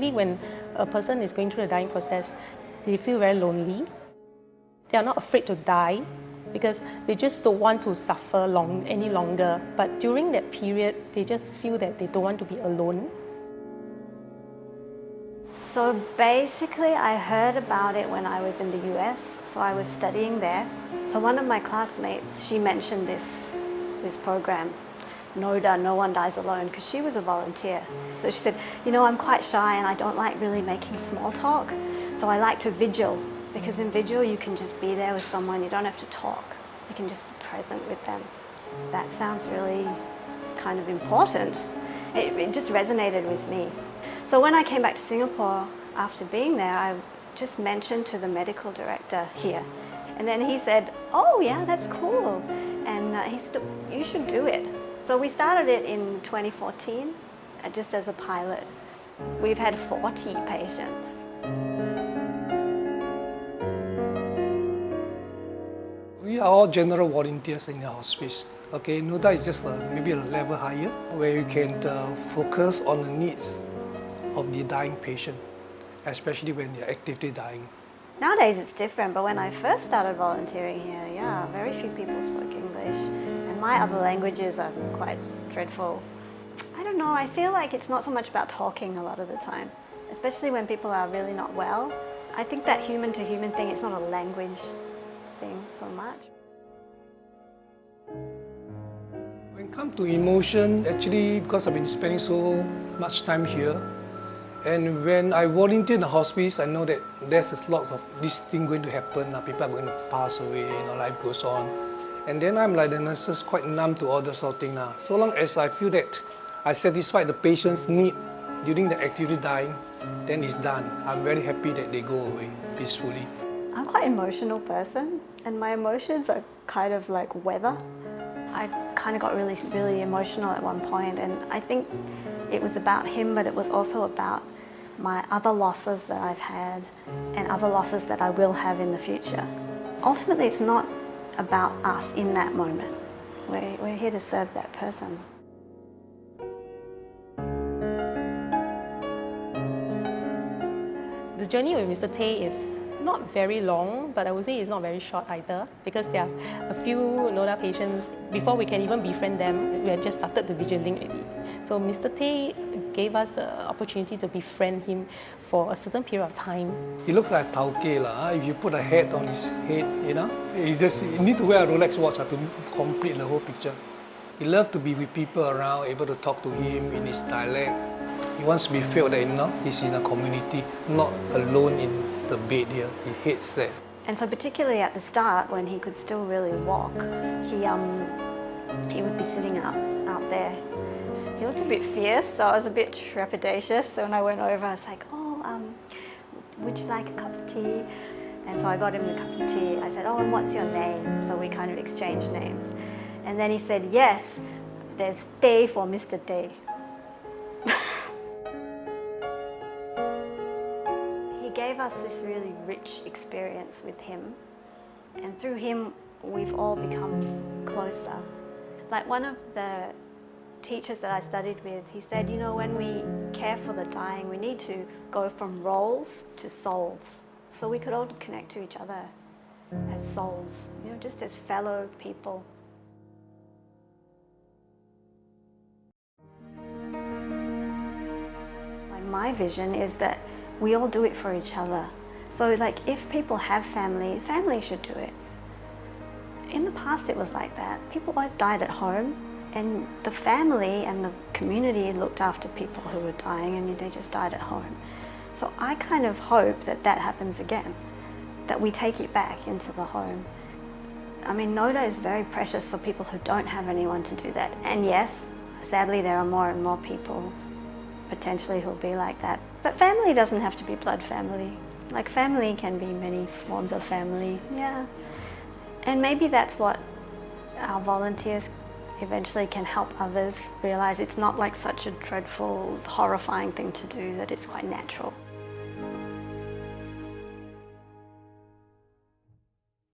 especially when a person is going through the dying process, they feel very lonely. They are not afraid to die because they just don't want to suffer any longer. But during that period, they just feel that they don't want to be alone. So basically, I heard about it when I was in the US, so I was studying there. So one of my classmates, she mentioned this program, Noda, No One Dies Alone, because she was a volunteer. So she said, you know, I'm quite shy and I don't like really making small talk, so I like to vigil, because in vigil you can just be there with someone, you don't have to talk, you can just be present with them. That sounds really kind of important. It just resonated with me. So when I came back to Singapore after being there, I just mentioned to the medical director here. And then he said, oh yeah, that's cool. And he said, you should do it. So we started it in 2014, just as a pilot. We've had 40 patients. We are all general volunteers in the hospice. Okay, Noda is just maybe a level higher, where you can focus on the needs of the dying patient, especially when they're actively dying. Nowadays it's different, but when I first started volunteering here, yeah, very few people spoke English. And my other languages are quite dreadful. I don't know, I feel like it's not so much about talking a lot of the time, especially when people are really not well. I think that human-to-human thing, it's not a language thing so much. When it comes to emotion, actually, because I've been spending so much time here, and when I volunteer in the hospice, I know that there's lots of this thing going to happen. People are going to pass away, life goes on. And then I'm like the nurses, quite numb to all that sort of thing now. So long as I feel that I satisfy the patient's need during the activity dying, then it's done. I'm very happy that they go away peacefully. I'm quite an emotional person, and my emotions are kind of like weather. I kind of got really, really emotional at one point, and I think it was about him, but it was also about my other losses that I've had and other losses that I will have in the future. Ultimately, it's not about us in that moment. We're here to serve that person. The journey with Mr. Tay is not very long, but I would say it's not very short either, because there are a few Noda patients, before we can even befriend them, we had just started the vigiling already. So Mr. Tay gave us the opportunity to befriend him for a certain period of time. He looks like Tao Kei. If you put a hat on his head, you need to wear a Rolex watch to complete the whole picture. He loves to be with people around, able to talk to him in his dialect. He wants to be felt that he's in a community, not alone in the bed here. He hates that. And so particularly at the start, when he could still really walk, he would be sitting out there. He looked a bit fierce, so I was a bit trepidatious. So when I went over, I was like, oh, would you like a cup of tea? And so I got him the cup of tea. I said, oh, and what's your name? So we kind of exchanged names. And then he said, yes, there's Tay for Mr. Tay. He gave us this really rich experience with him, and through him we've all become closer. Like one of the teachers that I studied with, he said, when we care for the dying, we need to go from roles to souls, so we could all connect to each other as souls, just as fellow people. My vision is that we all do it for each other. So like if people have family, family should do it. In the past it was like that. People always died at home, and the family and the community looked after people who were dying, and they just died at home. So I kind of hope that that happens again, that we take it back into the home. I mean, Noda is very precious for people who don't have anyone to do that. And yes, sadly there are more and more people potentially who'll be like that. But family doesn't have to be blood family. Like family can be many forms of family, yeah. And maybe that's what our volunteers eventually can help others realize. It's not like such a dreadful, horrifying thing to do, that it's quite natural.